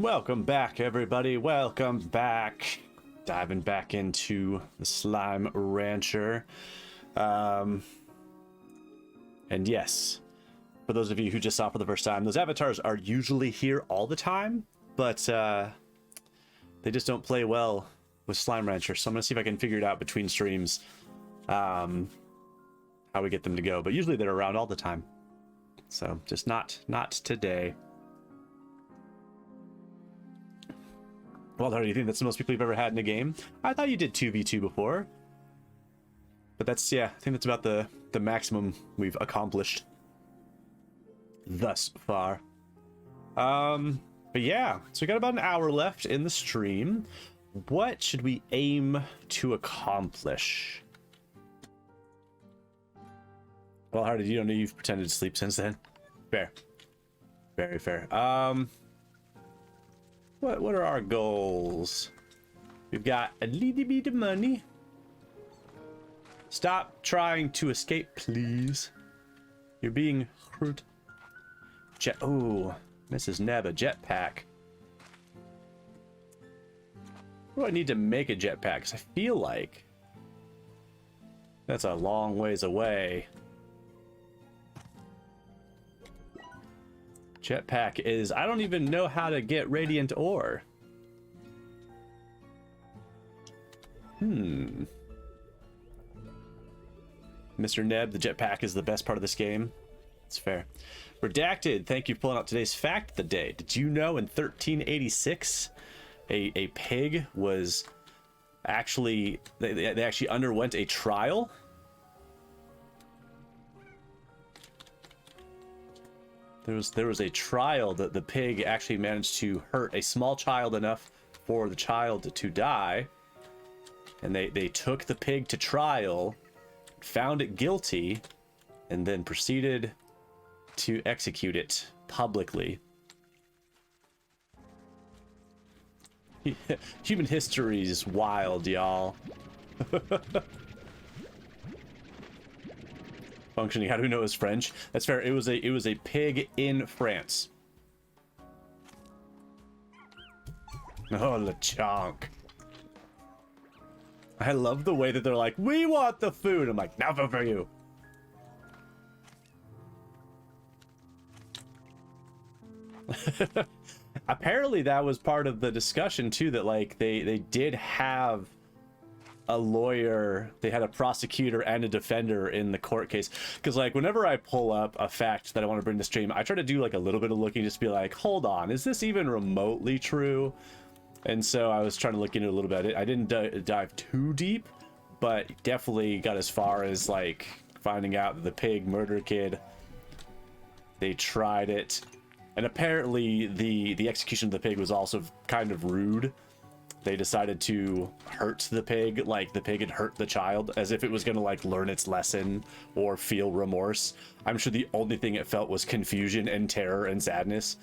Welcome back, everybody. Welcome back. Diving back into the Slime Rancher. And yes, for those of you who just saw for the first time, those avatars are usually here all the time, but they just don't play well with Slime Rancher. So I'm going to see if I can figure it out between streams, how we get them to go. But usually they're around all the time. So just not today. Well, do you think that's the most people you've ever had in a game? I thought you did 2v2 before. But that's, yeah, I think that's about the maximum we've accomplished thus far. But yeah, so we got about an hour left in the stream. What should we aim to accomplish? Well, Hardy, you don't know you've pretended to sleep since then. Fair. Very fair. What are our goals? We've got a little bit of money. Stop trying to escape, please. You're being hurt. Oh, Mrs. Neb, a jetpack. What do I need to make a jetpack? Because I feel like that's a long ways away. Jetpack is... I don't even know how to get radiant ore. Mr. Neb, the jetpack is the best part of this game. It's fair. Redacted, thank you for pulling out today's fact of the day. Did you know in 1386 a pig was actually... They actually underwent a trial? There was a trial that the pig actually managed to hurt a small child enough for the child to die. And they took the pig to trial, found it guilty, and then proceeded to execute it publicly. Human history is wild, y'all. Functioning, how do we know it was French? That's fair. It was a pig in France. Oh, LeChonk. I love the way that they're like, we want the food. I'm like, nothing for you. Apparently that was part of the discussion too, that like they did have a lawyer, they had a prosecutor and a defender in the court case. Because like whenever I pull up a fact that I want to bring to stream, I try to do like a little bit of looking, just be like, hold on, is this even remotely true? And so I was trying to look into it a little bit. I didn't dive too deep, but definitely got as far as like finding out that the pig murder kid, they tried it, and apparently the execution of the pig was also kind of rude. They decided to hurt the pig, like the pig had hurt the child, as if it was going to like learn its lesson or feel remorse. I'm sure the only thing it felt was confusion and terror and sadness.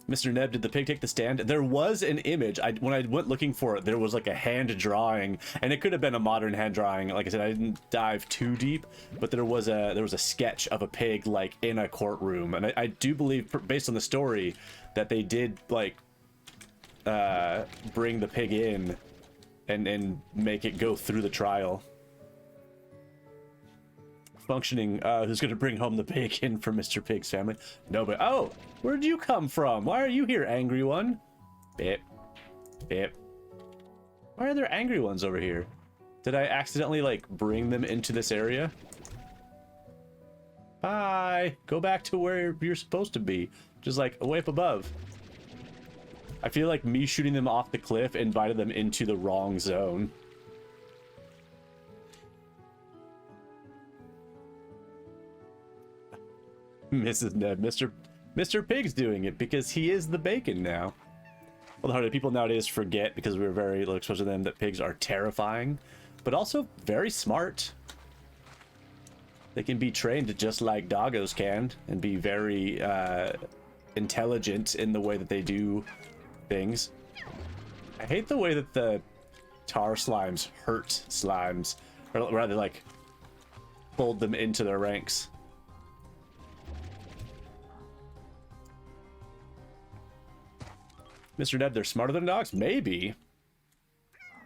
Mr. Neb, did the pig take the stand? There was an image. When I went looking for it, there was like a hand drawing, and it could have been a modern hand drawing. Like I said, I didn't dive too deep, but there was a sketch of a pig like in a courtroom, and I do believe, based on the story, that they did like bring the pig in and make it go through the trial. Functioning, who's gonna bring home the pig in for Mr. Pig's family? Nobody. Oh, where'd you come from? Why are you here, angry one? Bip. Bip. Why are there angry ones over here? Did I accidentally like bring them into this area? Bye. Go back to where you're supposed to be. Just like way up above. I feel like me shooting them off the cliff invited them into the wrong zone. Mrs. Neb, Mr. Pig's doing it because he is the bacon now. Although people nowadays forget, because we were very exposed to them, that pigs are terrifying, but also very smart. They can be trained just like doggos can, and be very intelligent in the way that they do things. I hate the way that the tar slimes hurt slimes, or rather like fold them into their ranks. Mr. Ned, they're smarter than dogs? Maybe.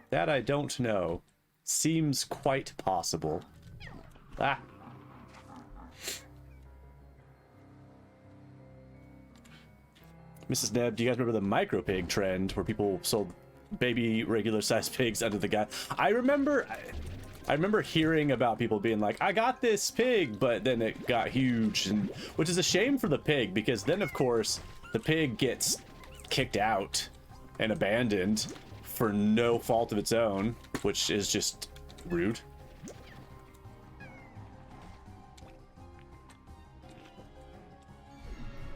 That I don't know. Seems quite possible. Ah. Mrs. Neb, do you guys remember the micro pig trend where people sold baby regular sized pigs under the guy? I remember hearing about people being like, I got this pig, but then it got huge, and which is a shame for the pig, because then of course the pig gets kicked out and abandoned for no fault of its own, which is just rude.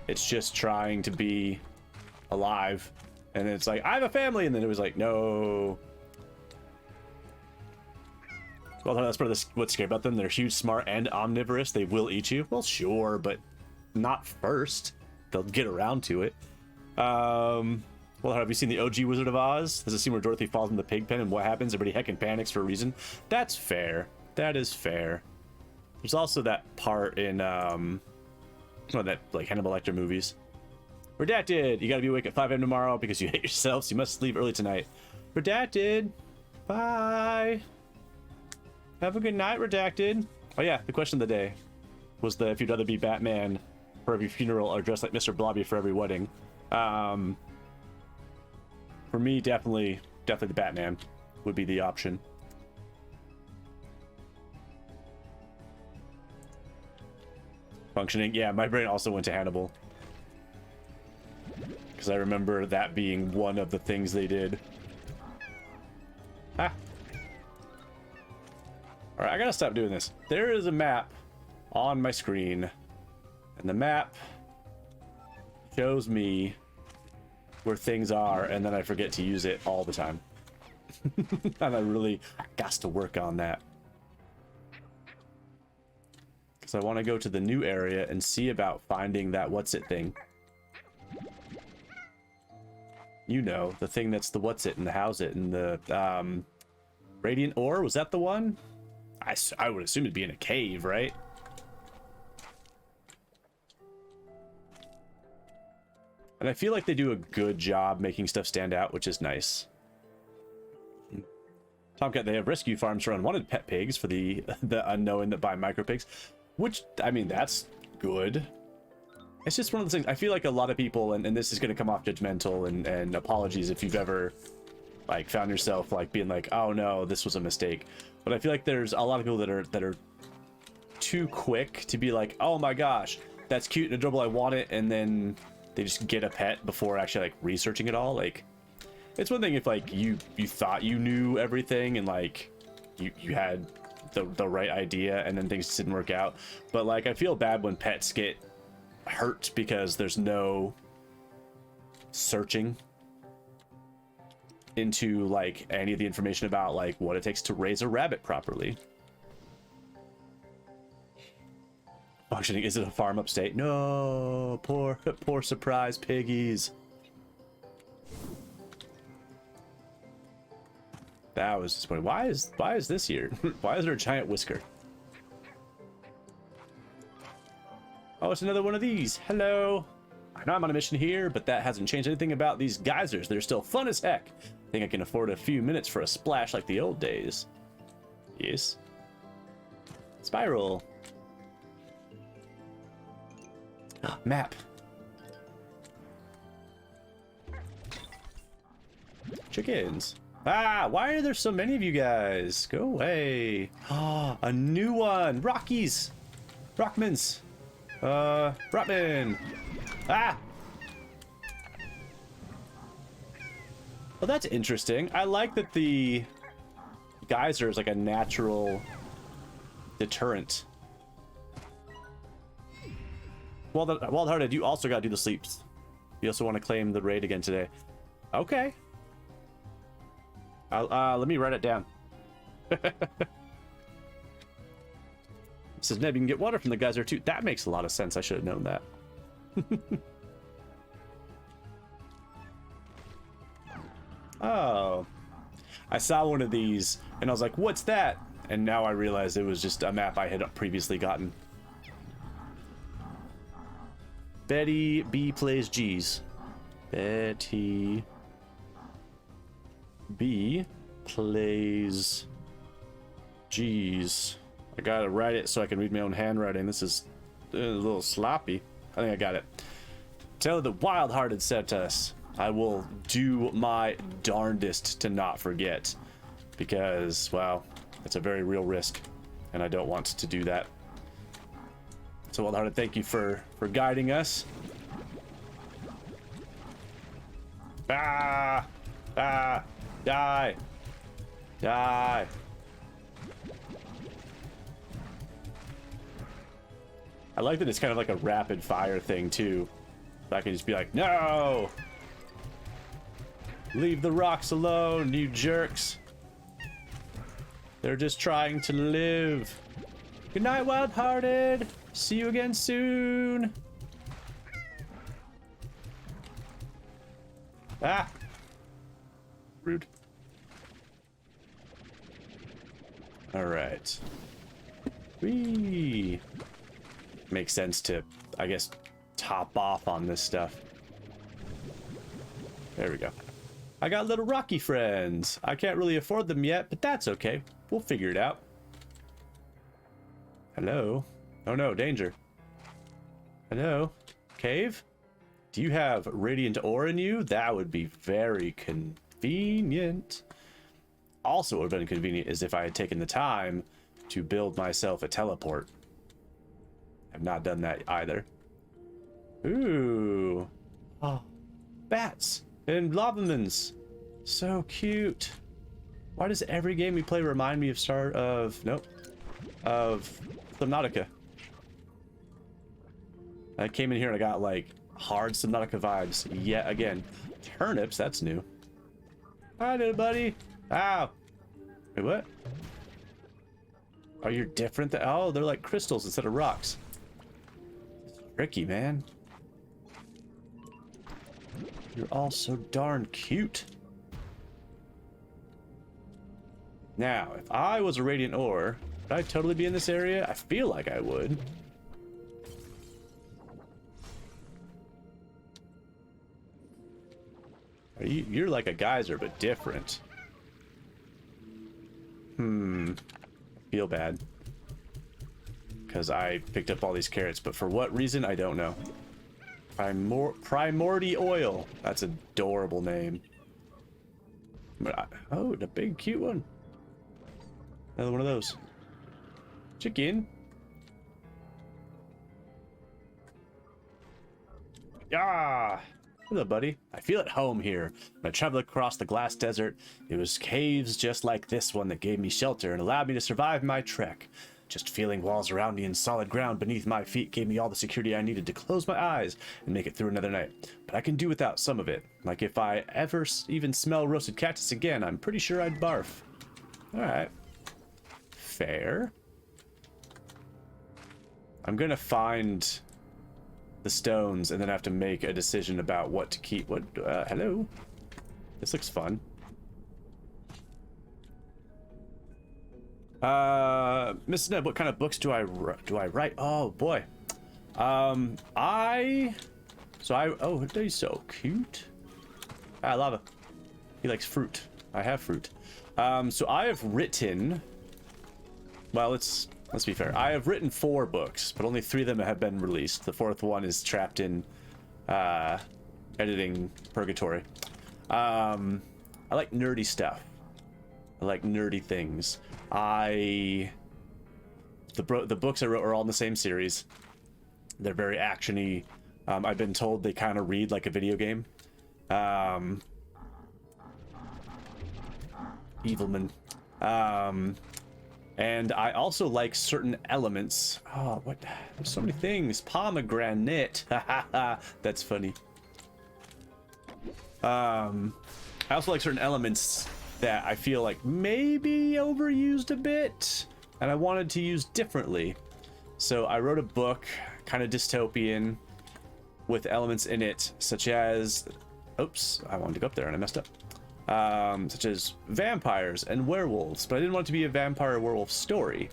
It's just trying to be alive, and it's like, I have a family, and then it was like, no. Well, that's part of what's scary about them. They're huge, smart, and omnivorous. They will eat you. Well, sure, but not first. They'll get around to it. Well, have you seen the OG Wizard of Oz? There's a scene where Dorothy falls in the pig pen, and what happens? Everybody heckin' panics for a reason. That's fair. That is fair. There's also that part in that like Hannibal Lecter movies. Redacted. You gotta be awake at 5 a.m. tomorrow because you hate yourself, so you must leave early tonight. Redacted. Bye. Have a good night, Redacted. Oh yeah, the question of the day was if you'd rather be Batman for every funeral or dress like Mr. Blobby for every wedding. For me, definitely the Batman would be the option. Functioning, yeah, my brain also went to Hannibal, because I remember that being one of the things they did. Ah. All right, I gotta stop doing this. There is a map on my screen, and the map shows me where things are, and then I forget to use it all the time. And I really got to work on that, because I want to go to the new area and see about finding that what's it thing. You know, the thing that's the what's it and the how's it and the radiant ore. Was that the one? I would assume it'd be in a cave, right? And I feel like they do a good job making stuff stand out, which is nice. Tomcat, they have rescue farms for unwanted pet pigs for the unknown that buy micro pigs, which, I mean, that's good. It's just one of those things. I feel like a lot of people, and this is going to come off judgmental, and apologies if you've ever like found yourself like being like, oh no, this was a mistake. But I feel like there's a lot of people that are too quick to be like, oh my gosh, that's cute and adorable, I want it, and then they just get a pet before actually like researching it all. Like, it's one thing if like you thought you knew everything and like you had the right idea and then things didn't work out. But like, I feel bad when pets get hurt because there's no searching into like any of the information about like what it takes to raise a rabbit properly. Functioning, is it a farm upstate? No, poor surprise piggies. That was disappointing. Why is this here? Why is there a giant whisker? Oh, it's another one of these. Hello. I know I'm on a mission here, but that hasn't changed anything about these geysers. They're still fun as heck. I think I can afford a few minutes for a splash like the old days. Yes. Spiral. Map. Chickens. Ah, why are there so many of you guys? Go away. Ah, a new one. Rockies. Rockmans. Rotman. Ah. Well, that's interesting. I like that the geyser is like a natural deterrent. Wild-hearted, you also gotta do the sleeps. You also want to claim the raid again today. Okay. Let me write it down. Says Neb, you can get water from the geyser too. That makes a lot of sense. I should have known that. Oh. I saw one of these and I was like, what's that? And now I realized it was just a map I had previously gotten. Betty B plays G's. Betty B plays G's. I gotta write it so I can read my own handwriting. This is a little sloppy. I think I got it. Tell the wild-hearted Certus I will do my darndest to not forget, because, well, it's a very real risk, and I don't want to do that. So, wild-hearted, thank you for guiding us. Ah! Ah! Die! Die! I like that it's kind of like a rapid fire thing too. So I can just be like, no! Leave the rocks alone, you jerks. They're just trying to live. Good night, wild-hearted. See you again soon. Ah! Rude. Alright. Whee! Makes sense to, I guess, top off on this stuff. There we go. I got little rocky friends. I can't really afford them yet, but that's okay. We'll figure it out. Hello? Oh no, danger. Hello? Cave? Do you have radiant ore in you? That would be very convenient. Also, what would have been convenient is if I had taken the time to build myself a teleport. I've not done that either. Ooh. Oh, bats and lobamans. So cute. Why does every game we play remind me of Subnautica? I came in here and I got like hard Subnautica vibes yet again. Turnips, that's new. Hi, little buddy. Ow. Wait, what? Oh, you're different. Oh, they're like crystals instead of rocks. Tricky, man. You're all so darn cute. Now, if I was a radiant ore, would I totally be in this area? I feel like I would. You're like a geyser, but different. Feel bad. Because I picked up all these carrots, but for what reason, I don't know. Primordi Oil. That's an adorable name. But oh, the big cute one. Another one of those. Chicken. Yeah. Hello, buddy. I feel at home here. When I traveled across the glass desert, it was caves just like this one that gave me shelter and allowed me to survive my trek. Just feeling walls around me and solid ground beneath my feet gave me all the security I needed to close my eyes and make it through another night. But I can do without some of it. Like if I ever even smell roasted cactus again, I'm pretty sure I'd barf. Alright. Fair. I'm gonna find the stones and then have to make a decision about what to keep. What? Hello? This looks fun. Miss Neb, what kind of books do I write? Oh boy. Oh, he's so cute. Ah, lava. He likes fruit. I have fruit. So I have written, well, let's be fair. I have written 4 books, but only 3 of them have been released. The 4th one is trapped in editing purgatory. I like nerdy stuff. I like nerdy things. The books I wrote are all in the same series. They're very actiony. I've been told they kind of read like a video game. Evilman. And I also like certain elements. Oh, what? There's so many things. Pomegranate. That's funny. I also like certain elements that I feel like maybe overused a bit, and I wanted to use differently. So I wrote a book, kind of dystopian, with elements in it, such as, oops, I wanted to go up there and I messed up. Such as vampires and werewolves, but I didn't want it to be a vampire werewolf story.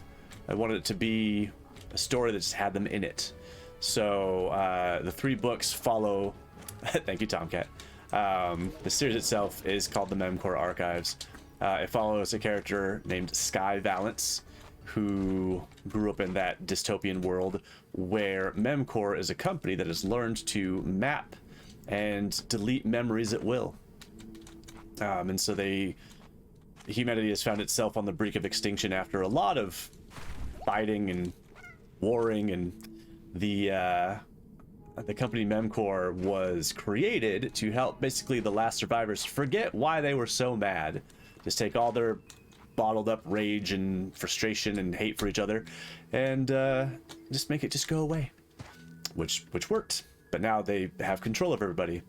I wanted it to be a story that just had them in it. So the 3 books follow, thank you, Tomcat. The series itself is called the Memcore Archives. It follows a character named Sky Valance, who grew up in that dystopian world where Memcore is a company that has learned to map and delete memories at will. And so humanity has found itself on the brink of extinction after a lot of fighting and warring, and the company Memcore was created to help basically the last survivors forget why they were so mad. Just take all their bottled up rage and frustration and hate for each other and just make it just go away, which worked. But now they have control of everybody,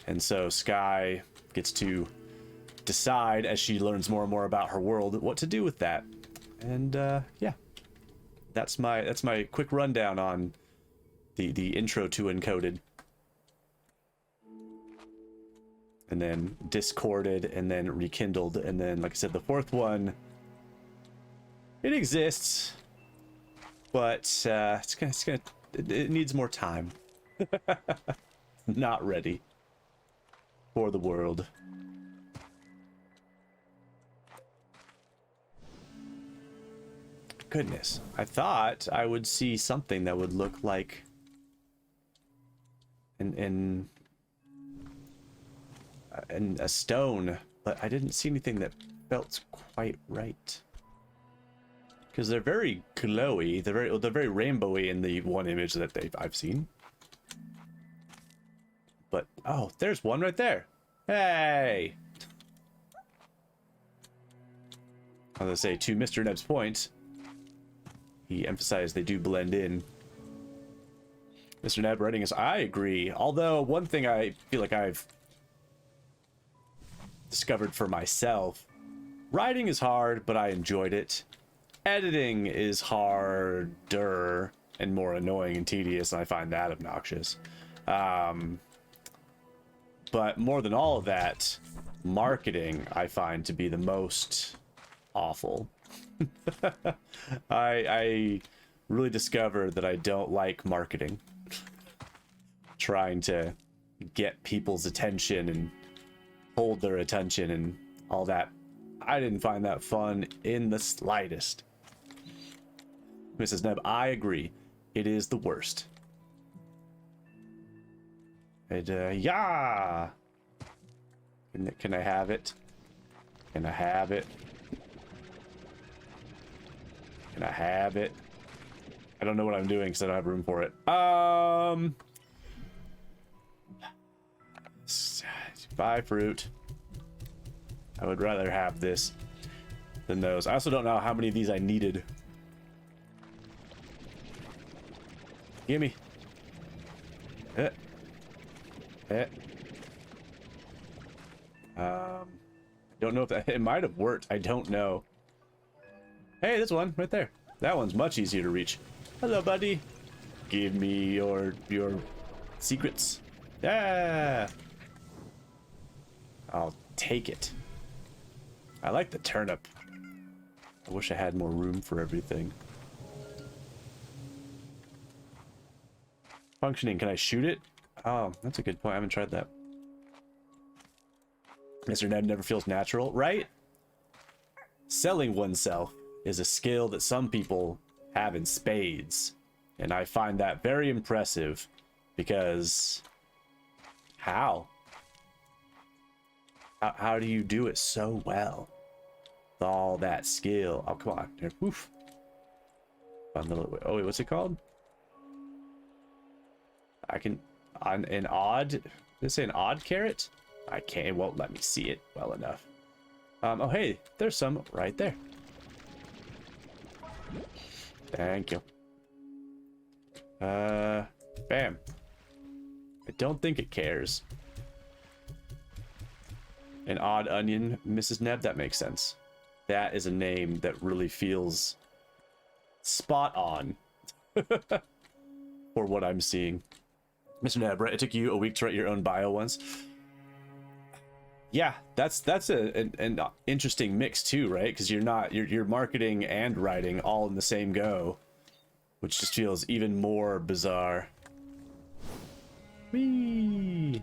and so Sky gets to decide as she learns more and more about her world what to do with that. And yeah, that's my quick rundown on the intro to Encoded, and then Discorded, and then Rekindled, and then, like I said, the fourth one, it exists, but it needs more time. Not ready for the world. Goodness, I thought I would see something that would look like in a stone, but I didn't see anything that felt quite right. Because they're very glowy, they're very rainbowy in the one image that I've seen. But oh, there's one right there. Hey! I was gonna say, to Mr. Neb's point, he emphasized they do blend in. Mr. Neb writing is, I agree. Although one thing I feel like I've discovered for myself, writing is hard, but I enjoyed it. Editing is harder and more annoying and tedious, and I find that obnoxious. But more than all of that, marketing I find to be the most awful. I really discovered that I don't like marketing. Trying to get people's attention and hold their attention and all that. I didn't find that fun in the slightest. Mrs. Neb, I agree. It is the worst. And, yeah! Can I have it? Can I have it? Can I have it? I don't know what I'm doing because I don't have room for it. Buy fruit. I would rather have this than those. I also don't know how many of these I needed. Gimme. Don't know if that, it might have worked. I don't know. Hey, this one right there. That one's much easier to reach. Hello, buddy. Give me your secrets. Yeah. I'll take it. I like the turnip. I wish I had more room for everything. Functioning, can I shoot it? Oh, that's a good point. I haven't tried that. Mr. Ned never feels natural, right? Selling oneself is a skill that some people have in spades. And I find that very impressive because how? How do you do it so well? With all that skill. Oh, come on. Here, oof. Oh, wait, what's it called? I can, on an odd, did it say an odd carrot? I can't, it won't let me see it well enough. Oh, hey, there's some right there. Thank you. Bam. I don't think it cares. An odd onion, Mrs. Neb, that makes sense. That is a name that really feels spot on for what I'm seeing. Mr. Neb, right? It took you a week to write your own bio once. Yeah, that's an interesting mix too, right? Because you're marketing and writing all in the same go, which just feels even more bizarre. Whee!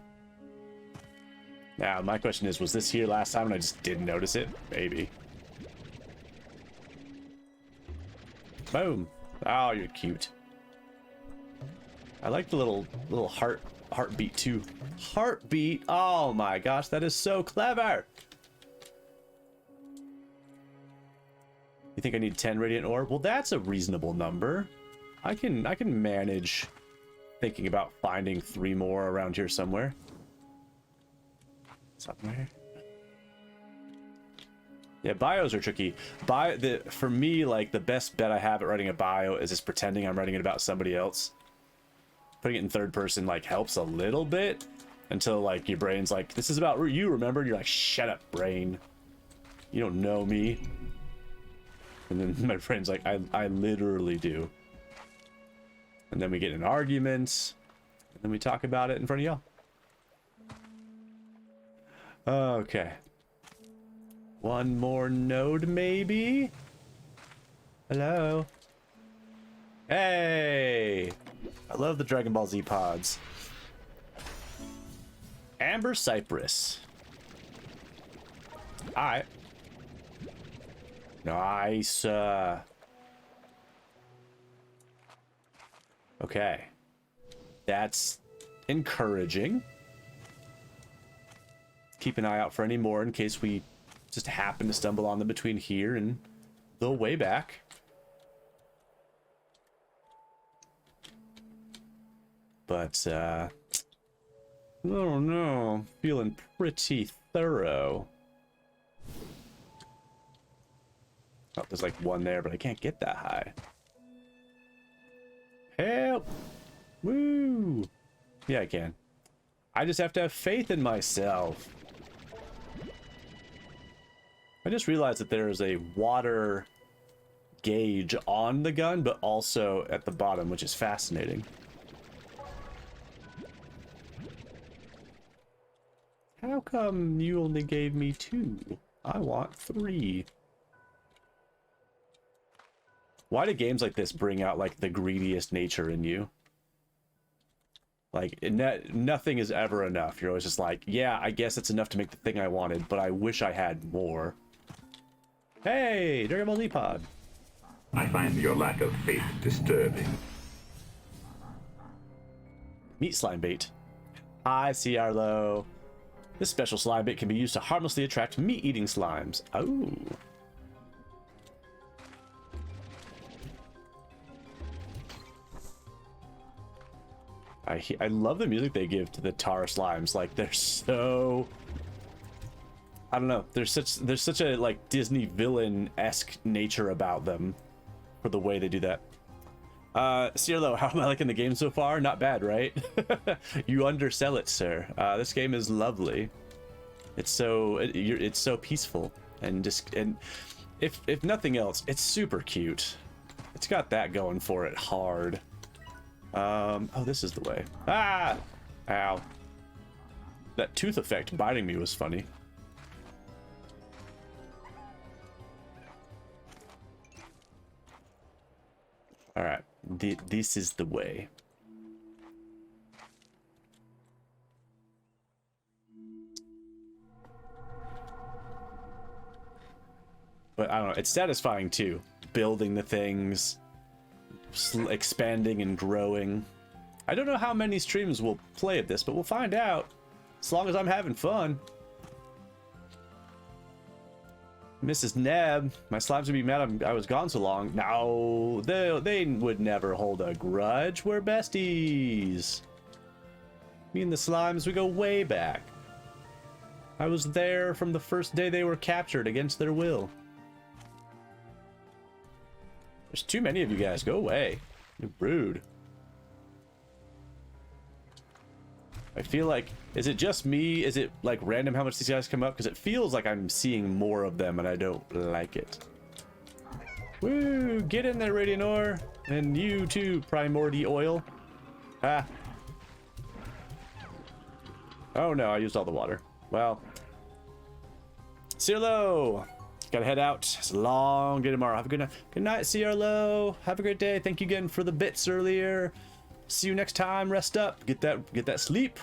Now, my question is, was this here last time and I just didn't notice it? Maybe. Boom. Oh, you're cute. I like the little heartbeat too. Heartbeat. Oh my gosh, that is so clever. You think I need 10 radiant ore? Well, that's a reasonable number. I can manage thinking about finding 3 more around here somewhere. Somewhere. Yeah, bios are tricky. For me, like, the best bet I have at writing a bio is just pretending I'm writing it about somebody else. Putting it in third person, like, helps a little bit until, like, your brain's like, this is about you, remember? And you're like, shut up, brain. You don't know me. And then my brain's like, I literally do. And then we get in arguments. And then we talk about it in front of y'all. Okay. One more node, maybe? Hello? Hey! I love the Dragon Ball Z pods. Amber Cypress. Alright. Nice. Okay. That's encouraging. Keep an eye out for any more in case we just happen to stumble on them between here and the way back. But, I don't know. Feeling pretty thorough. Oh, there's like one there, but I can't get that high. Help! Woo! Yeah, I can. I just have to have faith in myself. I just realized that there is a water gauge on the gun, but also at the bottom, which is fascinating. How come you only gave me 2? I want 3. Why do games like this bring out, like, the greediest nature in you? Like, nothing is ever enough. You're always just like, yeah, I guess it's enough to make the thing I wanted, but I wish I had more. Hey, Dragon Ball Z pod. I find your lack of faith disturbing. Meat slime bait. Hi, Ciarlo. This special slime bait can be used to harmlessly attract meat-eating slimes. Oh. I love the music they give to the tar slimes. Like, they're so... I don't know. There's such a, like, Disney villain-esque nature about them for the way they do that. Ciarlo, how am I liking the game so far? Not bad, right? You undersell it, sir. This game is lovely. It's so peaceful and if nothing else, it's super cute. It's got that going for it hard. Oh, this is the way. Ah! Ow. That tooth effect biting me was funny. Alright. This is the way. But I don't know. It's satisfying too. Building the things. Expanding and growing. I don't know how many streams will play at this, but we'll find out. As long as I'm having fun. Mrs. Neb, my slimes would be mad I was gone so long. No, they would never hold a grudge. We're besties. Me and the slimes, we go way back. I was there from the first day they were captured against their will. There's too many of you guys. Go away. You're rude. I feel like, is it just me? Is it like random how much these guys come up? Because it feels like I'm seeing more of them and I don't like it. Woo! Get in there, Radiant Ore. And you too, Primordi Oil. Ah. Oh no, I used all the water. Well. Ciarlo! Gotta head out. It's a long day tomorrow. Have a good night. Good night, Ciarlo. Have a great day. Thank you again for the bits earlier. See you next time. Rest up. Get that sleep.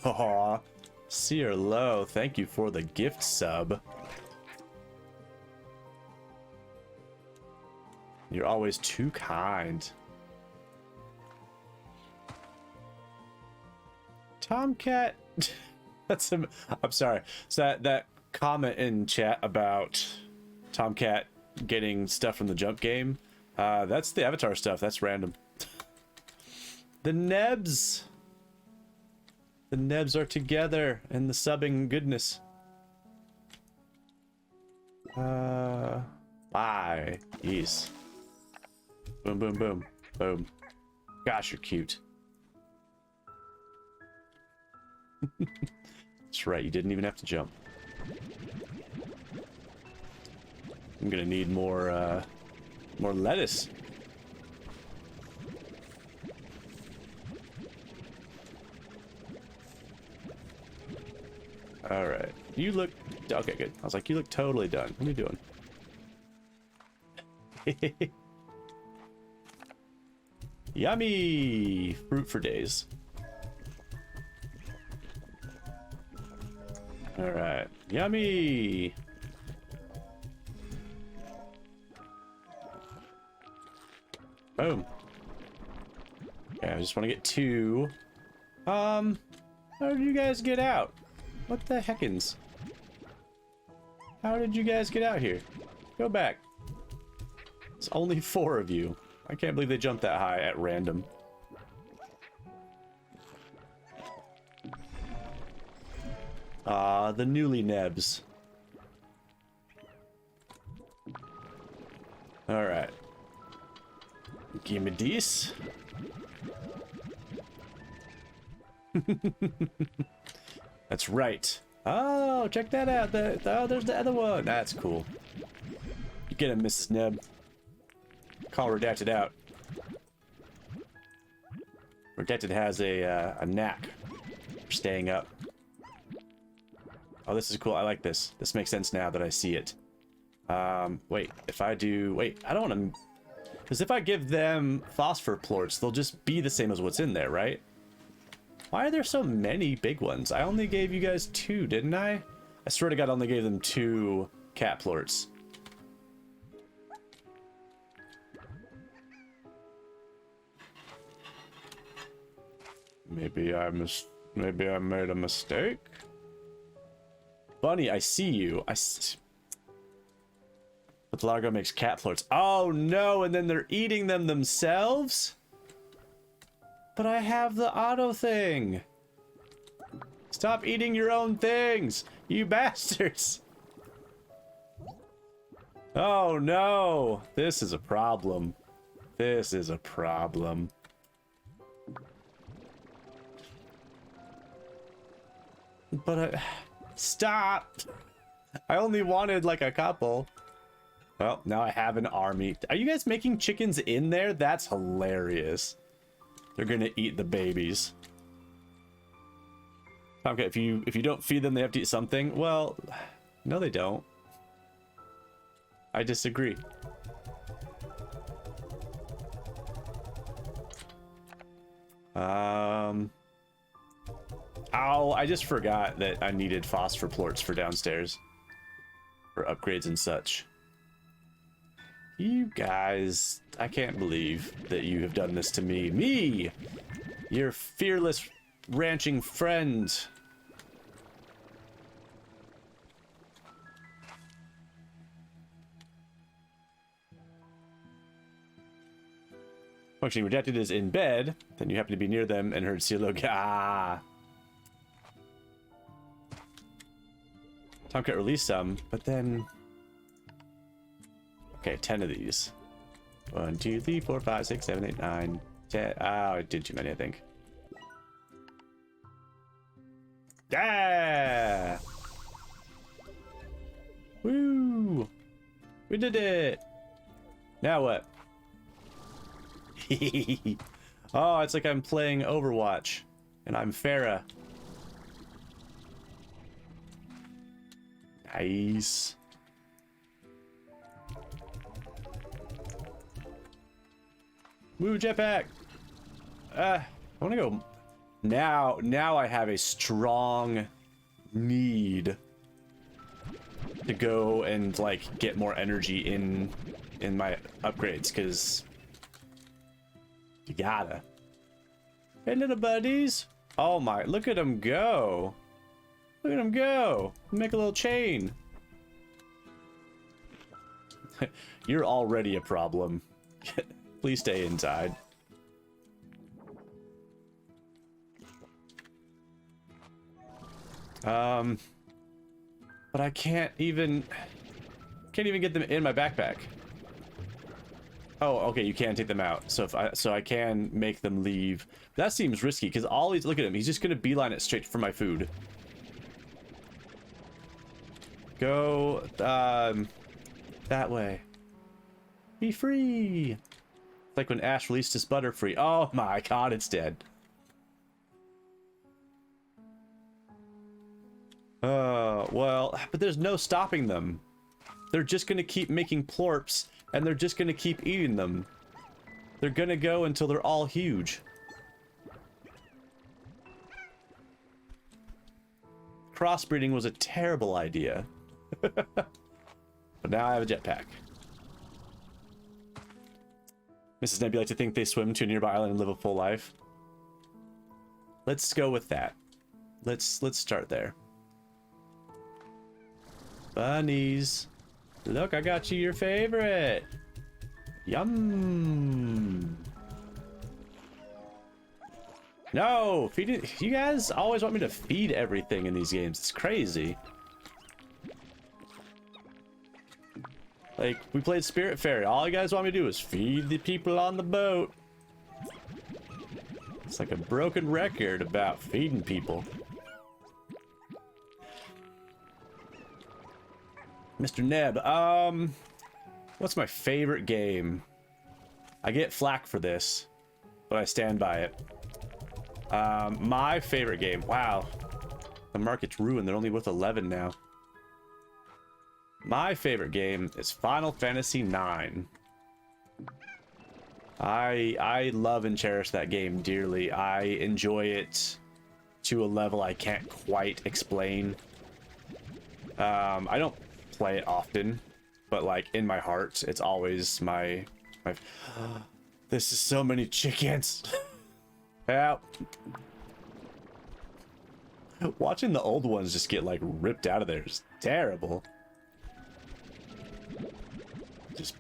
Aw, Seer Low, thank you for the gift sub. You're always too kind. Tomcat. That's him. I'm sorry. So that comment in chat about Tomcat getting stuff from the jump game, that's the avatar stuff. That's random. The Nebs. The Nebs are together in the subbing goodness. Bye. Ease. Boom, boom, boom. Boom. Gosh, you're cute. That's right, you didn't even have to jump. I'm gonna need more lettuce. All right, you look okay. Good. I was like, you look totally done. What are you doing? Yummy fruit for days. All right, yummy. Boom. Okay, I just want to get two. How did you guys get out? What the heckins? How did you guys get out here? Go back. It's only 4 of you. I can't believe they jumped that high at random. The newly nebs. Alright. Give me these. That's right. Oh, check that out. Oh, there's the other one. That's cool. You get him, Mrs. Neb. Call Redacted out. Redacted has a knack for staying up. Oh, this is cool. I like this. This makes sense now that I see it. Wait, if I do... Wait, I don't want to... Because if I give them phosphor plorts, they'll just be the same as what's in there, right? Why are there so many big ones? I only gave you guys 2, didn't I? I swear to God, I only gave them 2 cat plorts. Maybe I made a mistake. Bunny, I see you. But Largo makes cat plorts. Oh no, and then they're eating them themselves? But I have the auto thing. Stop eating your own things, you bastards. Oh no, this is a problem. This is a problem. But stop. I only wanted like a couple. Well, now I have an army. Are you guys making chickens in there? That's hilarious. They're gonna eat the babies. Okay, if you don't feed them, they have to eat something. Well, no, they don't. I disagree. Oh, I just forgot that I needed phosphor plorts for downstairs. For upgrades and such. You guys, I can't believe that you have done this to me. Me! Your fearless ranching friend. Functioning Redacted is in bed, then you happen to be near them and heard CeeLo. Ah! Tomcat released some, but then... Okay, 10 of these. 1, 2, 3, 4, 5, 6, 7, 8, 9, 10. Oh, I did too many, I think. Ah! Woo! We did it! Now what? Oh, it's like I'm playing Overwatch, and I'm Pharah. Nice. Woo, jetpack! I want to go... Now I have a strong need to go and like get more energy in my upgrades, because you gotta. Hey little buddies. Oh my, look at them go. Look at them go. Make a little chain. You're already a problem. Please stay inside. But I can't even get them in my backpack. Oh, okay, you can take them out. So I can make them leave. That seems risky because all he's, look at him. He's just gonna beeline it straight for my food. Go that way. Be free. It's like when Ash released his Butterfree. Oh my god, it's dead. Well, but there's no stopping them. They're just gonna keep making plorps, and they're just gonna keep eating them. They're gonna go until they're all huge. Crossbreeding was a terrible idea. But now I have a jetpack. Mrs. Nebula like to think they swim to a nearby island and live a full life. Let's go with that. Let's start there. Bunnies. Look, I got you your favorite. Yum. No, feed it. You guys always want me to feed everything in these games. It's crazy. Like, we played Spirit Fairy. All you guys want me to do is feed the people on the boat. It's like a broken record about feeding people. Mr. Neb, what's my favorite game? I get flack for this, but I stand by it. My favorite game, wow. The market's ruined, they're only worth 11 now. My favorite game is Final Fantasy IX. I love and cherish that game dearly. I enjoy it to a level I can't quite explain. I don't play it often, but like in my heart, it's always my this is so many chickens. Help. Watching the old ones just get like ripped out of there is terrible. Just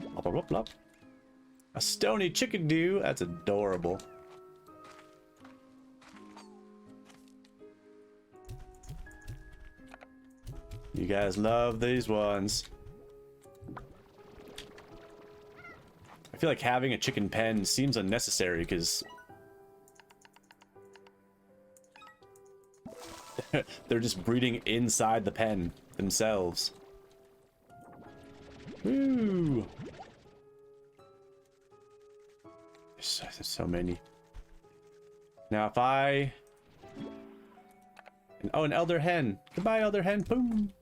blop, blop, blop. A stony chickadee. That's adorable. You guys love these ones. I feel like having a chicken pen seems unnecessary because they're just breeding inside the pen themselves. Woo! There's so many. Now if I... Oh, an elder hen. Goodbye, elder hen. Boom.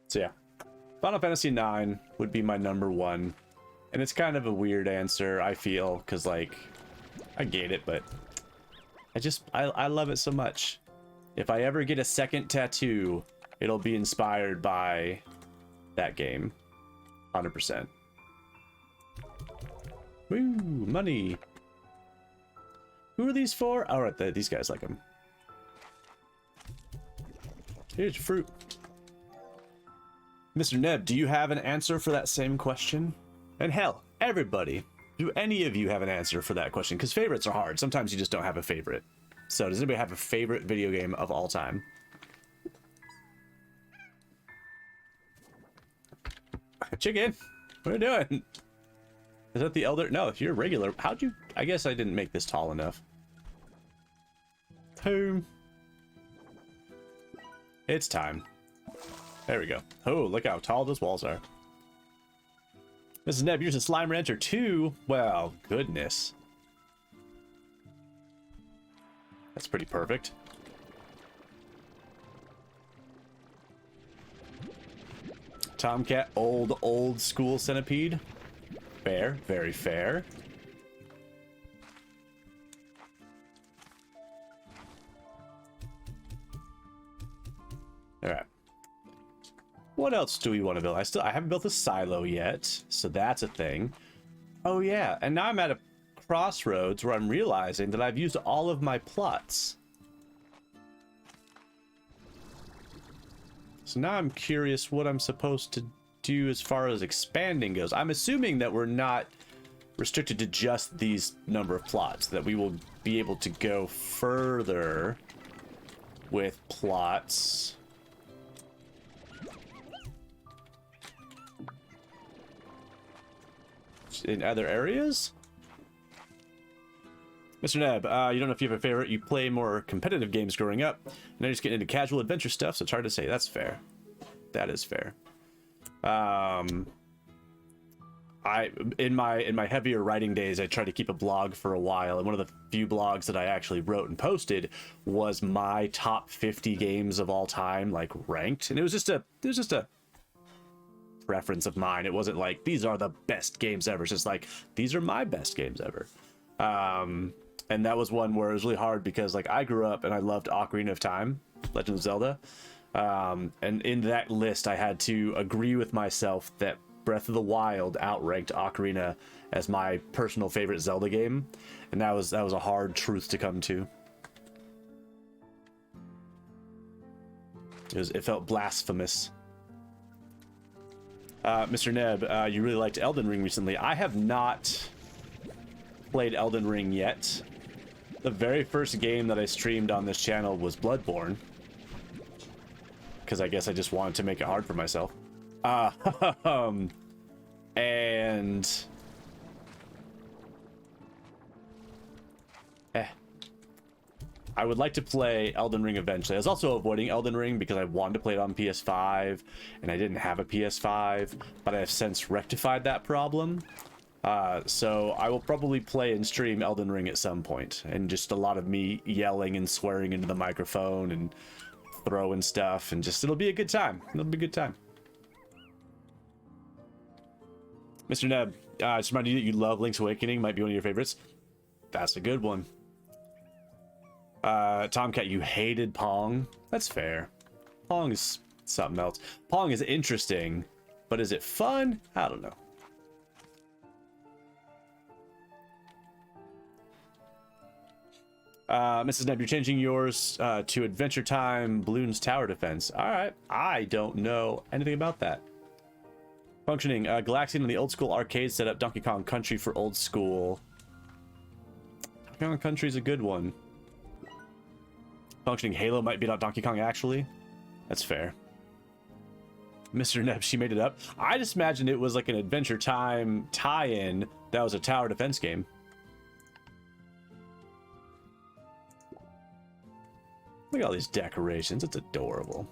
So yeah, Final Fantasy IX would be my #1. And it's kind of a weird answer, I feel, because like, I get it, but I love it so much. If I ever get a second tattoo, it'll be inspired by that game. 100%. Woo, money. Who are these for? Oh, right, these guys like them. Here's your fruit. Mr. Neb, do you have an answer for that same question? And hell, everybody, do any of you have an answer for that question? Because favorites are hard. Sometimes you just don't have a favorite. So does anybody have a favorite video game of all time? Chicken, what are you doing? Is that the elder? No, if you're regular, how'd you... I guess I didn't make this tall enough. Boom. It's time. There we go. Oh, look how tall those walls are. Mrs. Neb, you're a Slime Rancher too? Well, goodness. That's pretty perfect. Tomcat, old school centipede. Fair, very fair. All right. What else do we want to build? I haven't built a silo yet, so that's a thing. Oh yeah, and now I'm at a crossroads where I'm realizing that I've used all of my plots. So now I'm curious what I'm supposed to do as far as expanding goes. I'm assuming that we're not restricted to just these number of plots, that we will be able to go further with plots. In other areas? Mr. Neb, you don't know if you have a favorite. You play more competitive games growing up, and now you're just getting into casual adventure stuff, so it's hard to say. That's fair. That is fair. In my heavier writing days, I tried to keep a blog for a while, and one of the few blogs that I actually wrote and posted was my top 50 games of all time, like ranked, and it was just a preference of mine. It wasn't like these are the best games ever. It's just like these are my best games ever. And that was one where it was really hard because like I grew up and I loved Ocarina of Time, Legend of Zelda. And in that list, I had to agree with myself that Breath of the Wild outranked Ocarina as my personal favorite Zelda game. And that was a hard truth to come to. It felt blasphemous. Mr. Neb, you really liked Elden Ring recently. I have not played Elden Ring yet. The very first game that I streamed on this channel was Bloodborne, because I guess I just wanted to make it hard for myself. And I would like to play Elden Ring eventually. I was also avoiding Elden Ring because I wanted to play it on PS5, and I didn't have a PS5, but I have since rectified that problem. So I will probably play and stream Elden Ring at some point, and just a lot of me yelling and swearing into the microphone and throwing stuff, and just it'll be a good time. It'll be a good time. Mr. Neb, just remind you that you love Link's Awakening, might be one of your favorites. That's a good one. Tomcat, you hated Pong. That's fair. Pong is something else. Pong is interesting, but is it fun? I don't know. Mrs. Neb, you're changing yours to Adventure Time Bloons Tower Defense. All right. I don't know anything about that. Functioning. Galaxian in the old school arcade setup. Donkey Kong Country for old school. Donkey Kong Country is a good one. Functioning. Halo might beat out Donkey Kong, actually. That's fair. Mr. Neb, she made it up. I just imagined it was like an Adventure Time tie-in that was a tower defense game. Look at all these decorations. It's adorable.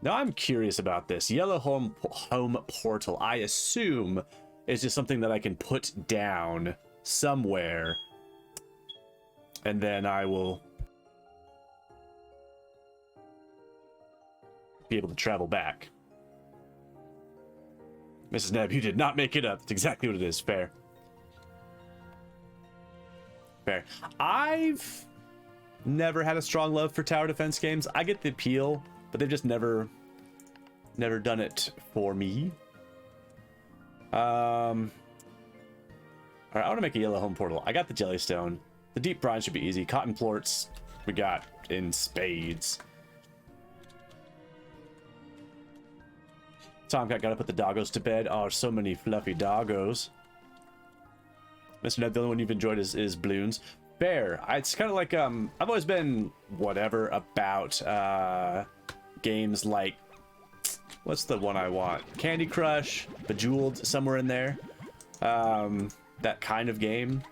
Now I'm curious about this. Yellow home portal, I assume, is just something that I can put down somewhere. And then I will be able to travel back. Mrs. Neb, you did not make it up. That's exactly what it is. Fair. Fair. I've never had a strong love for tower defense games. I get the appeal, but they've just never done it for me. All right, I want to make a yellow home portal. I got the Jellystone. The deep brine should be easy. Cotton plorts we got in spades. Tomcat, gotta put the doggos to bed. Oh, so many fluffy doggos. Mr. Ned, the only one you've enjoyed is Bloons. Fair. It's kind of like I've always been whatever about games like, what's the one I want? Candy Crush, Bejeweled, somewhere in there. That kind of game.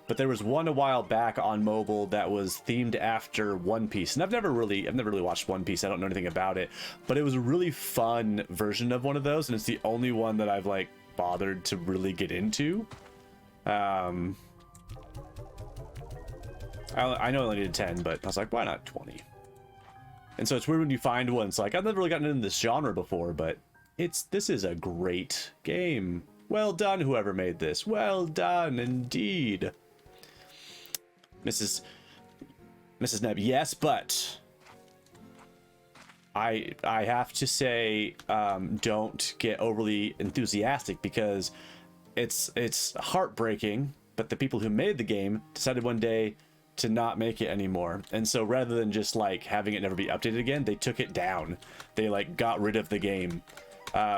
But there was one a while back on mobile that was themed after One Piece, and I've never really watched One Piece. I don't know anything about it, but it was a really fun version of one of those, and it's the only one that I've like bothered to really get into. I know I only needed 10, but I was like, why not 20? And so it's weird when you find one. It's like, I've never really gotten into this genre before, but this is a great game. Well done, whoever made this. Well done, indeed. Mrs. Neb, yes, but I have to say, don't get overly enthusiastic, because it's heartbreaking, but the people who made the game decided one day to not make it anymore. And so rather than just like having it never be updated again, they took it down. They like got rid of the game.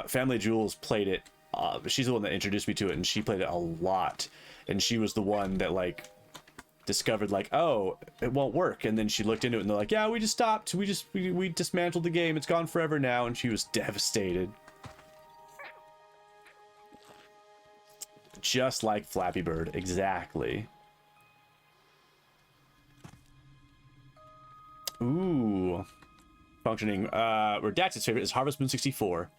Family Jules played it. She's the one that introduced me to it, and she played it a lot. And she was the one that like discovered like, oh, it won't work. And then she looked into it and they're like, yeah, we just stopped. We dismantled the game. It's gone forever now. And she was devastated. Just like Flappy Bird. Exactly. Ooh. Functioning. Redacted's favorite is Harvest Moon 64.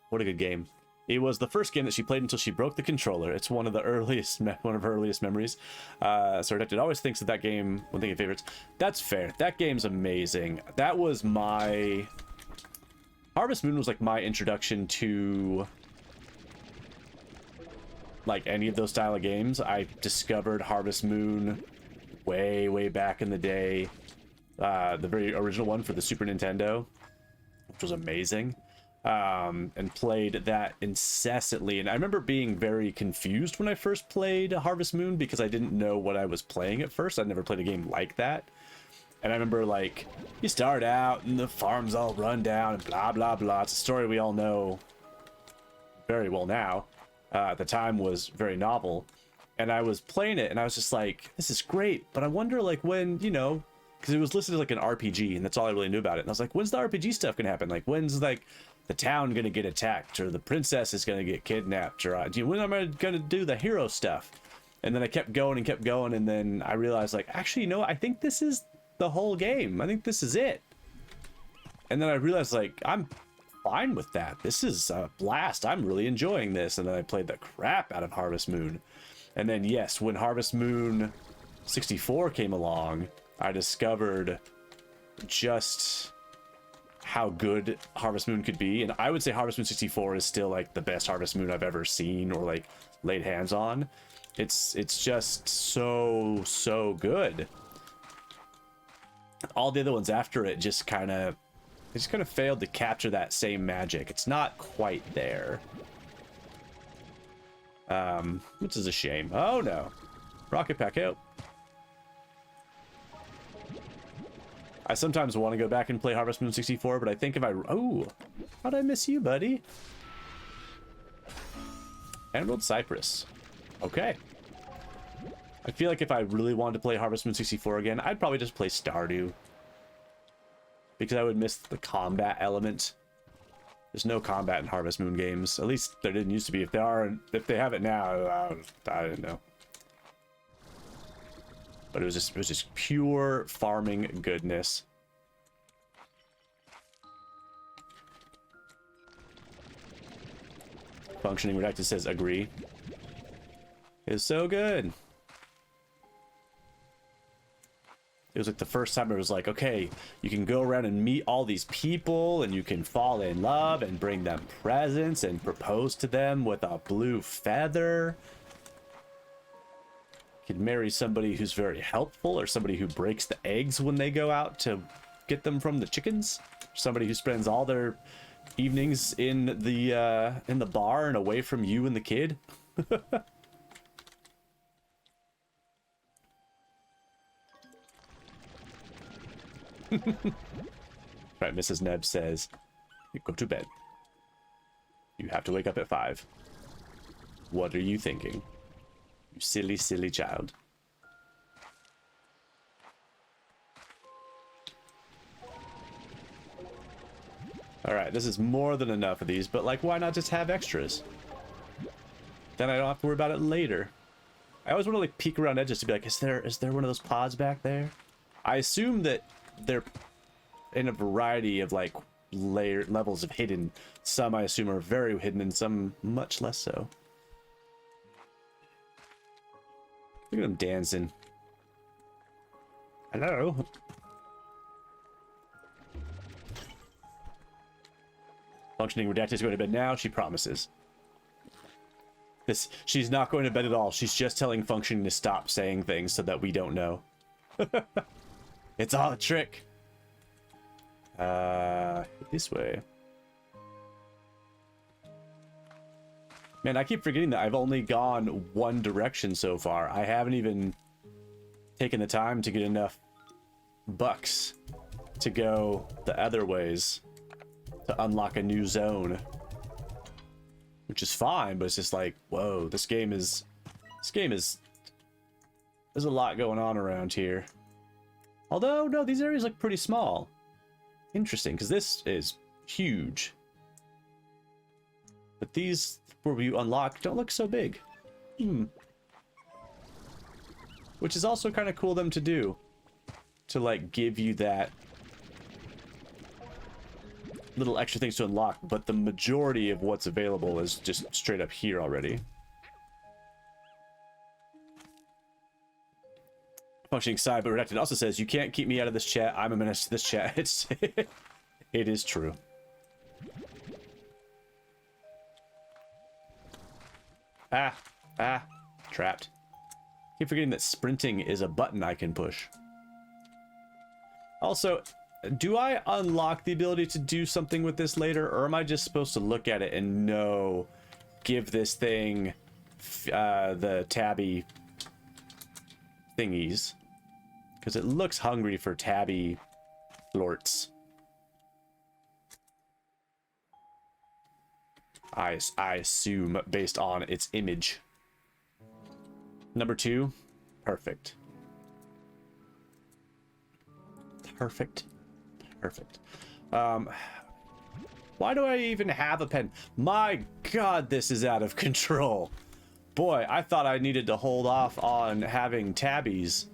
What a good game. It was the first game that she played until she broke the controller. It's one of her earliest memories. So Redacted always thinks that game, one thing of favorites. That's fair. That game's amazing. That was my... Harvest Moon was like my introduction to like any of those style of games. I discovered Harvest Moon way back in the day. The very original one for the Super Nintendo, which was amazing. And played that incessantly. And I remember being very confused when I first played Harvest Moon, because I didn't know what I was playing at first. I'd never played a game like that. And I remember, like, you start out and the farm's all run down and blah, blah, blah. It's a story we all know very well now. At the time was very novel. And I was playing it and I was just like, this is great. But I wonder, like, when, you know, because it was listed as like an RPG and that's all I really knew about it. And I was like, when's the RPG stuff going to happen? Like, when's, like, the town gonna get attacked, or the princess is gonna get kidnapped, or when am I gonna do the hero stuff? And then I kept going, and then I realized, like, actually, you know, I think this is the whole game. I think this is it. And then I realized, like, I'm fine with that. This is a blast. I'm really enjoying this. And then I played the crap out of Harvest Moon. And then, yes, when Harvest Moon 64 came along, I discovered just how good Harvest Moon could be. And I would say Harvest Moon 64 is still like the best Harvest Moon I've ever seen or like laid hands on. It's just so good. All the other ones after it just kind of failed to capture that same magic. It's not quite there, which is a shame. Oh no, Rocket Pack out. I sometimes want to go back and play Harvest Moon 64, but I think if I... Oh, how'd I miss you, buddy? Emerald Cypress. Okay. I feel like if I really wanted to play Harvest Moon 64 again, I'd probably just play Stardew. Because I would miss the combat element. There's no combat in Harvest Moon games. At least there didn't used to be. If they have it now, I don't know. But it was just pure farming goodness. Functioning Redacted says agree. It's so good. It was like the first time it was like, okay, you can go around and meet all these people and you can fall in love and bring them presents and propose to them with a blue feather. You can marry somebody who's very helpful, or somebody who breaks the eggs when they go out to get them from the chickens. Somebody who spends all their evenings in the bar and away from you and the kid. Right, Mrs. Neb says, you go to bed. You have to wake up at 5. What are you thinking? You silly, silly child. Alright, this is more than enough of these, but like, why not just have extras? Then I don't have to worry about it later. I always want to like peek around edges to be like, is there one of those pods back there? I assume that they're in a variety of like levels of hidden. Some I assume are very hidden and some much less so. Look at him dancing. Hello. Functioning Redacted is going to bed now. She promises. She's not going to bed at all. She's just telling Functioning to stop saying things so that we don't know. It's all a trick. This way. Man, I keep forgetting that I've only gone one direction so far. I haven't even taken the time to get enough bucks to go the other ways to unlock a new zone. Which is fine, but it's just like, whoa, this game is... There's a lot going on around here. Although, no, these areas look pretty small. Interesting, because this is huge. But these, where you unlock, don't look so big. Which is also kind of cool them to do. To, like, give you that little extra things to unlock. But the majority of what's available is just straight up here already. Functioning side, but redacted also says, you can't keep me out of this chat. I'm a menace to this chat. It's... it is true. Trapped. Keep forgetting that sprinting is a button I can push. Also, do I unlock the ability to do something with this later, or am I just supposed to look at it and know, give this thing the tabby thingies? Because it looks hungry for tabby florts. I assume based on its image. Number 2, perfect. Perfect. Why do I even have a pen? My God, this is out of control. Boy, I thought I needed to hold off on having tabbies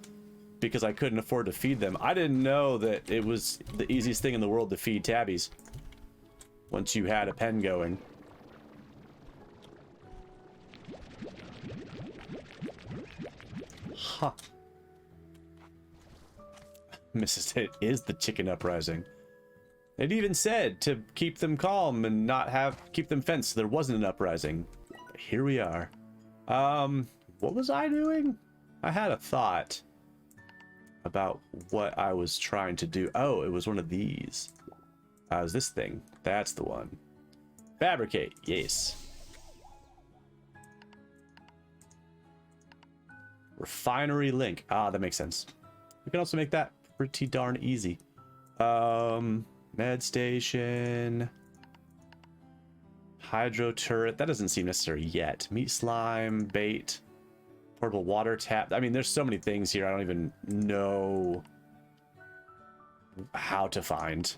because I couldn't afford to feed them. I didn't know that it was the easiest thing in the world to feed tabbies once you had a pen going. Huh. Mrs. It is the chicken uprising. It even said to keep them calm and not keep them fenced so there wasn't an uprising. But here we are. What was I doing? I had a thought about what I was trying to do. Oh, it was one of these. It was this thing. That's the one. Fabricate. Yes. Refinery link. Ah, that makes sense. We can also make that pretty darn easy. Med station. Hydro turret. That doesn't seem necessary yet. Meat slime, bait, portable water tap. I mean, there's so many things here I don't even know how to find.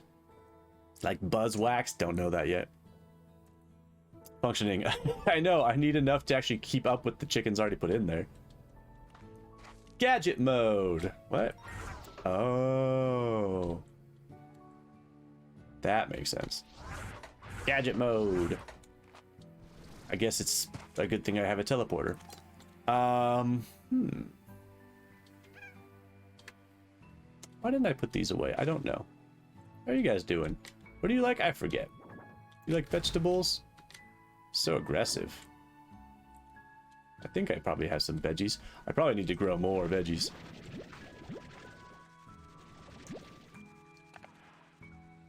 Like buzz wax. Don't know that yet. Functioning. I know. I need enough to actually keep up with the chickens already put in there. Gadget mode. What? Oh. That makes sense. Gadget mode. I guess it's a good thing I have a teleporter. Why didn't I put these away? I don't know. How are you guys doing? What do you like? I forget. You like vegetables? So aggressive. I think I probably have some veggies. I probably need to grow more veggies.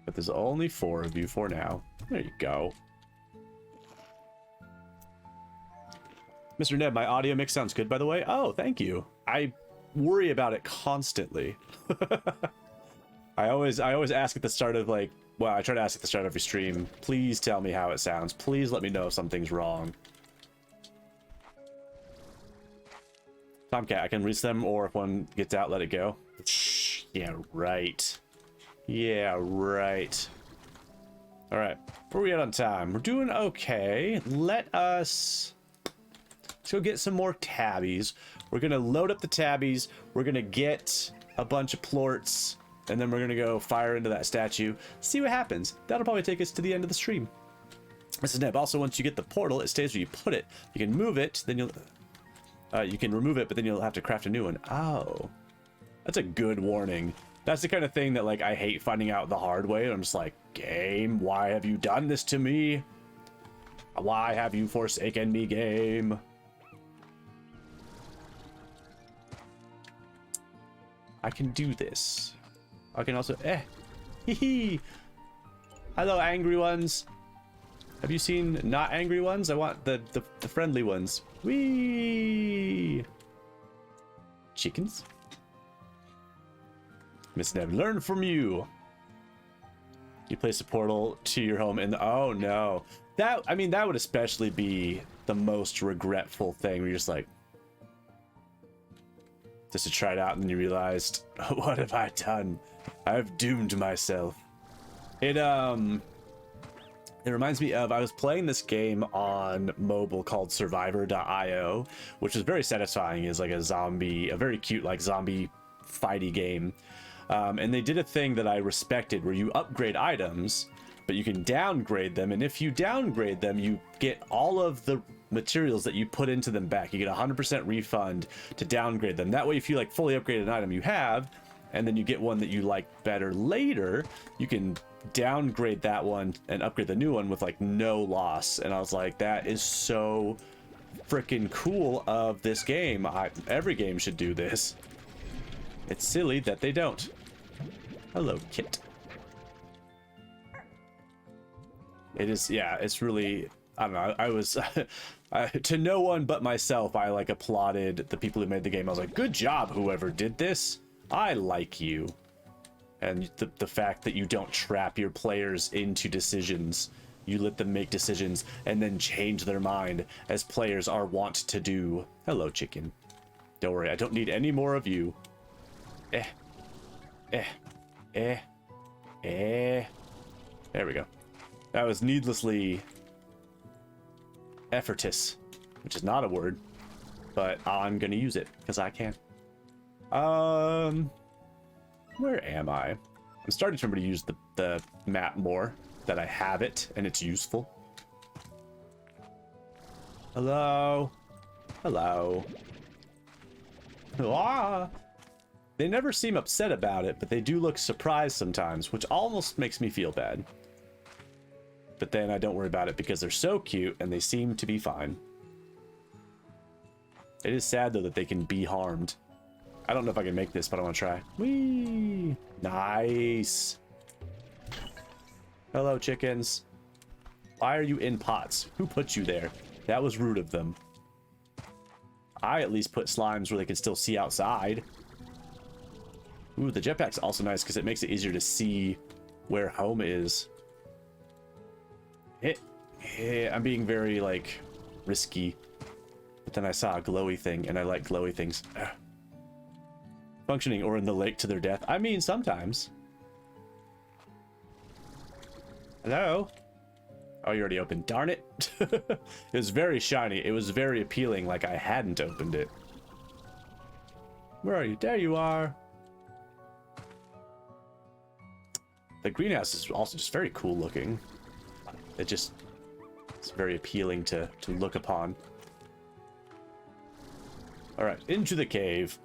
But there's only 4 of you for now. There you go. Mr. Neb, my audio mix sounds good, by the way. Oh, thank you. I worry about it constantly. I always ask at the start of, like, well, I try to ask at the start of every stream, please tell me how it sounds. Please let me know if something's wrong. Tomcat, I can reach them, or if one gets out, let it go. Yeah, right. Yeah, right. All right, where are we at on time? We're doing okay. Let's go get some more tabbies. We're gonna load up the tabbies. We're gonna get a bunch of plorts, and then we're gonna go fire into that statue. See what happens. That'll probably take us to the end of the stream. This is Neb. Also, once you get the portal, it stays where you put it. You can move it, then you can remove it, but then you'll have to craft a new one. Oh, that's a good warning. That's the kind of thing that, like, I hate finding out the hard way. I'm just like, game, why have you done this to me? Why have you forsaken me, game? I can do this. I can also, Hee hee. Hello, angry ones. Have you seen not angry ones? I want the friendly ones. Whee! Chickens? Miss Nev, learn from you. You place a portal to your home and oh no. That, I mean, that would especially be the most regretful thing where you're just like, just to try it out and then you realized, what have I done? I've doomed myself. It reminds me of, I was playing this game on mobile called Survivor.io, which is very satisfying. It's like a very cute, like zombie fighty game. And they did a thing that I respected where you upgrade items, but you can downgrade them. And if you downgrade them, you get all of the materials that you put into them back. You get 100% refund to downgrade them. That way, if you like fully upgrade an item you have, and then you get one that you like better later, you can downgrade that one and upgrade the new one with like no loss. And I was like, that is so freaking cool of this game. Every game should do this. It's silly that they don't. Hello, Kit. It is, yeah, it's really, I don't know, I was to no one but myself, I like applauded the people who made the game. I was like, good job, whoever did this. I like you. And the fact that you don't trap your players into decisions. You let them make decisions and then change their mind, as players are wont to do. Hello, chicken. Don't worry, I don't need any more of you. There we go. That was needlessly effortless, which is not a word, but I'm gonna use it because I can. Where am I? I'm starting to remember to use the map more, that I have it and it's useful. Hello. Hello. Ah. They never seem upset about it, but they do look surprised sometimes, which almost makes me feel bad. But then I don't worry about it because they're so cute and they seem to be fine. It is sad though that they can be harmed. I don't know if I can make this, but I want to try. Whee! Nice. Hello, chickens. Why are you in pots? Who put you there? That was rude of them. I at least put slimes where they can still see outside. Ooh, the jetpack's also nice because it makes it easier to see where home is. I'm being very, like, risky. But then I saw a glowy thing, and I like glowy things. Ugh. Functioning or in the lake to their death. I mean, sometimes. Hello? Oh, you already opened. Darn it. It was very shiny. It was very appealing, like I hadn't opened it. Where are you? There you are. The greenhouse is also just very cool looking. It's very appealing to look upon. All right, into the cave.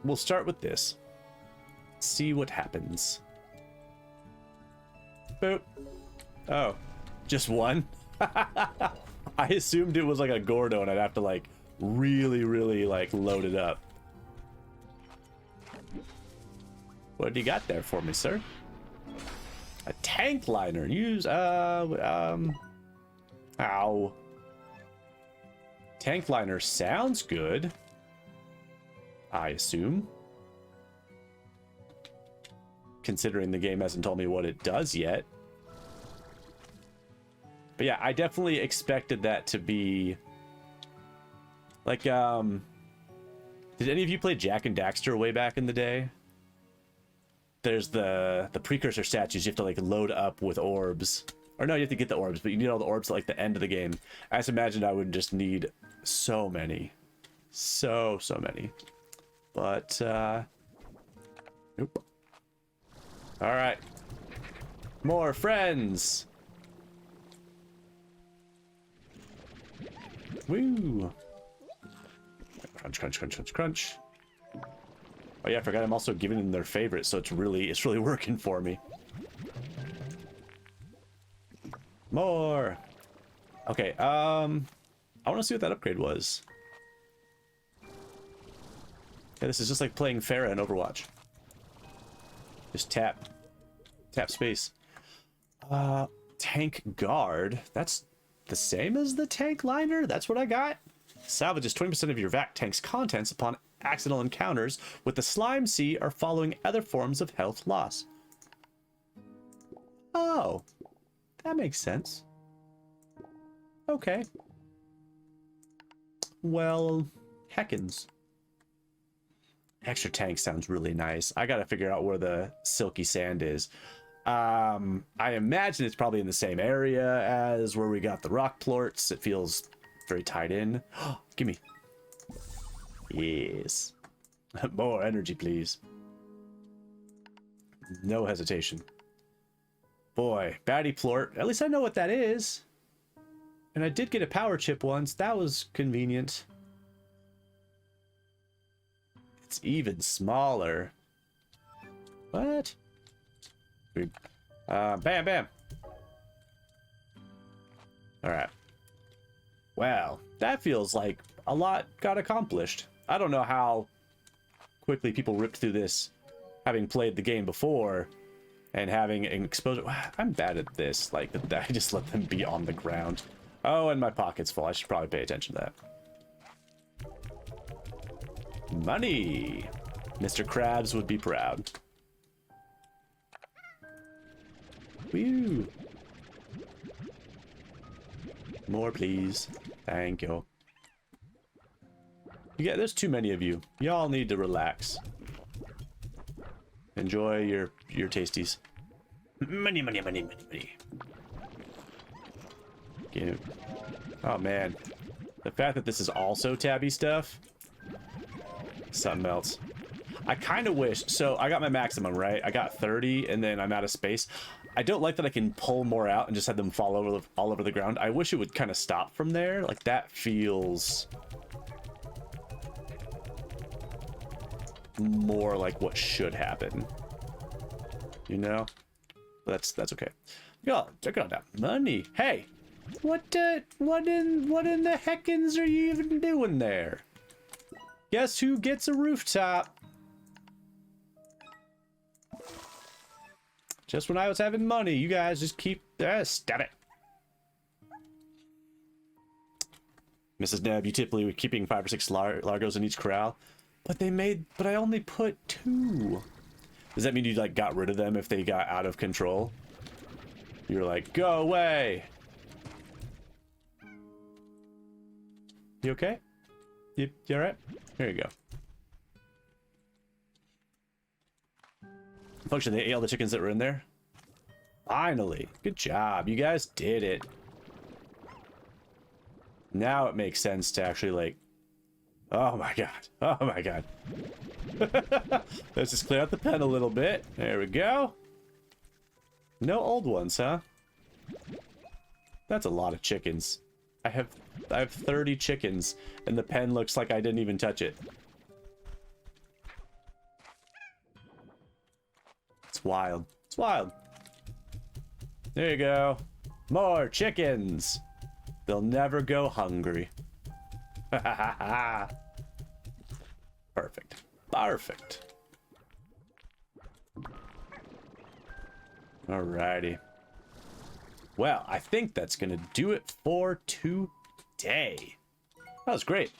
We'll start with this. See what happens. Boop. Oh, just one? I assumed it was like a Gordo and I'd have to like really like load it up. What do you got there for me, sir? A tank liner. Use, ow. Tank liner sounds good. I assume. Considering the game hasn't told me what it does yet. But yeah, I definitely expected that to be... Like, did any of you play Jak and Daxter way back in the day? There's the precursor statues you have to like load up with orbs. Or no, you have to get the orbs, but you need all the orbs at like the end of the game. I just imagined I would just need so many. So many. But, nope. Alright. More friends! Woo! Crunch, crunch, crunch, crunch, crunch. Oh yeah, I forgot I'm also giving them their favorite, so it's really working for me. More! Okay, I want to see what that upgrade was. Yeah, this is just like playing Pharah in Overwatch. Just tap. Tap space. Tank guard. That's the same as the tank liner? That's what I got? Salvages 20% of your vac tank's contents upon accidental encounters with the slime sea or following other forms of health loss. Oh, that makes sense. Okay. Well, heckins. Extra tank sounds really nice. I gotta figure out where the silky sand is. I imagine it's probably in the same area as where we got the rock plorts. It feels very tied in. Gimme. Yes. More energy, please. No hesitation. Boy, baddie plort. At least I know what that is. And I did get a power chip once. That was convenient. It's even smaller. What? Bam, bam. Alright. Well, that feels like a lot got accomplished. I don't know how quickly people ripped through this, having played the game before and having an exposure. I'm bad at this. Like, I just let them be on the ground. Oh, and my pocket's full. I should probably pay attention to that. Money! Mr. Krabs would be proud. Woo! More, please. Thank you. Yeah, there's too many of you. Y'all need to relax. Enjoy your tasties. Money, money, money, money, money. Get. Oh man, the fact that this is also tabby stuff. Something else. I kind of wish. So I got my maximum, right? I got 30, and then I'm out of space. I don't like that I can pull more out and just have them fall all over the ground. I wish it would kind of stop from there. Like, that feels more like what should happen. You know? That's okay. Yo, check out that money. Hey, what in the heckins are you even doing there? Guess who gets a rooftop? Just when I was having money, you guys just keep... stab it. Mrs. Neb, you typically were keeping 5 or 6 Largos in each corral. But I only put 2. Does that mean you, like, got rid of them if they got out of control? You were like, go away! You okay? You alright? Here you go. Function, they ate all the chickens that were in there. Finally. Good job. You guys did it. Now it makes sense to actually, like... Oh my god. Oh my god. Let's just clear out the pen a little bit. There we go. No old ones, huh? That's a lot of chickens. I have 30 chickens, and the pen looks like I didn't even touch it. It's wild. It's wild. There you go. More chickens. They'll never go hungry. Perfect. Perfect. Alrighty. Well, I think that's gonna do it for today. That was great.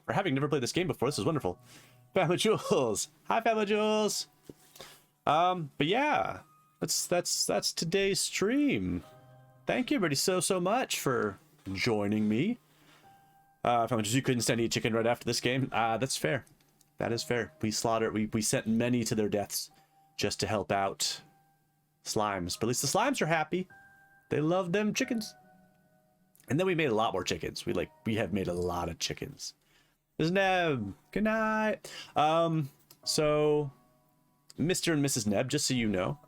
For having never played this game before, this is wonderful. Family Jules. Hi, Family Jules. But yeah, that's today's stream. Thank you everybody so much for joining me. Family Jules, you couldn't stand to eat chicken right after this game. That's fair. That is fair. We sent many to their deaths just to help out slimes. But at least the slimes are happy. They love them chickens. And then we made a lot more chickens. We have made a lot of chickens. There's Neb. Good night. So Mr. and Mrs. Neb, just so you know,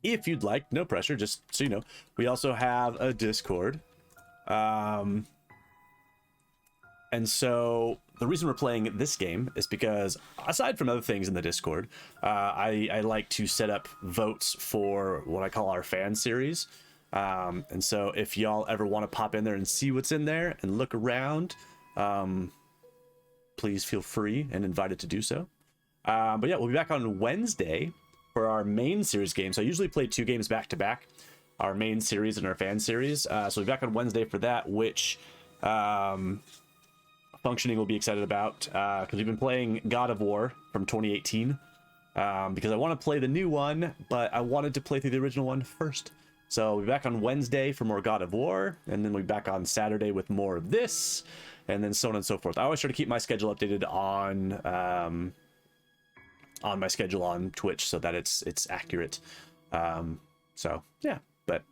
if you'd like, no pressure, just so you know, we also have a Discord. And so the reason we're playing this game is because, aside from other things in the Discord, I like to set up votes for what I call our fan series. And so if y'all ever want to pop in there and see what's in there and look around, please feel free and invited to do so. But yeah, we'll be back on Wednesday for our main series game. So I usually play 2 games back to back, our main series and our fan series. So we'll be back on Wednesday for that, which Functioning will be excited about, because we've been playing God of War from 2018, because I want to play the new one, but I wanted to play through the original one first. So we'll be back on Wednesday for more God of War, and then we'll be back on Saturday with more of this, and then so on and so forth. I always try to keep my schedule updated on my schedule on Twitch so that it's accurate. So yeah, but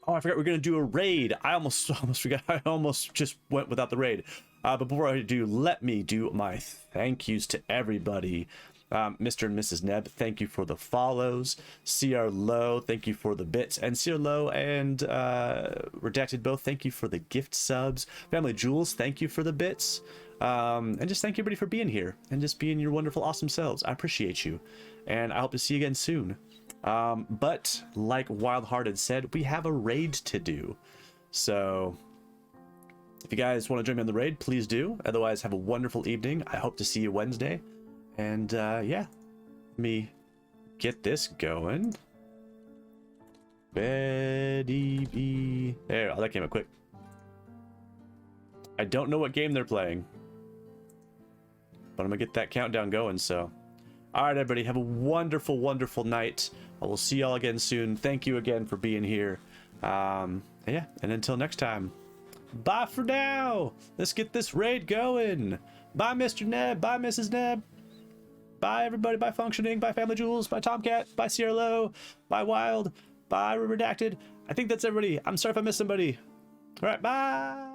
oh, I forgot we're gonna do a raid. I almost forgot. I almost just went without the raid. But before I do, let me do my thank yous to everybody. Mr. and Mrs. Neb, thank you for the follows. CR Low, thank you for the bits. And CR Low and Redacted both, thank you for the gift subs. Family Jules, thank you for the bits. And just thank everybody for being here and just being your wonderful, awesome selves. I appreciate you. And I hope to see you again soon. But like Wildhearted said, we have a raid to do. So if you guys want to join me on the raid, please do. Otherwise, have a wonderful evening. I hope to see you Wednesday. And yeah, let me get this going. Betty B. There, oh, that came up quick. I don't know what game they're playing, but I'm gonna get that countdown going. So, all right, everybody, have a wonderful, wonderful night. I will see y'all again soon. Thank you again for being here. Yeah, and until next time, bye for now. Let's get this raid going. Bye, Mr. Neb. Bye, Mrs. Neb. Bye, everybody. Bye, Functioning. Bye, Family Jewels. Bye, Tomcat. Bye, Sierra Low. Bye, Wild. Bye, Redacted. I think that's everybody. I'm sorry if I missed somebody. All right, bye.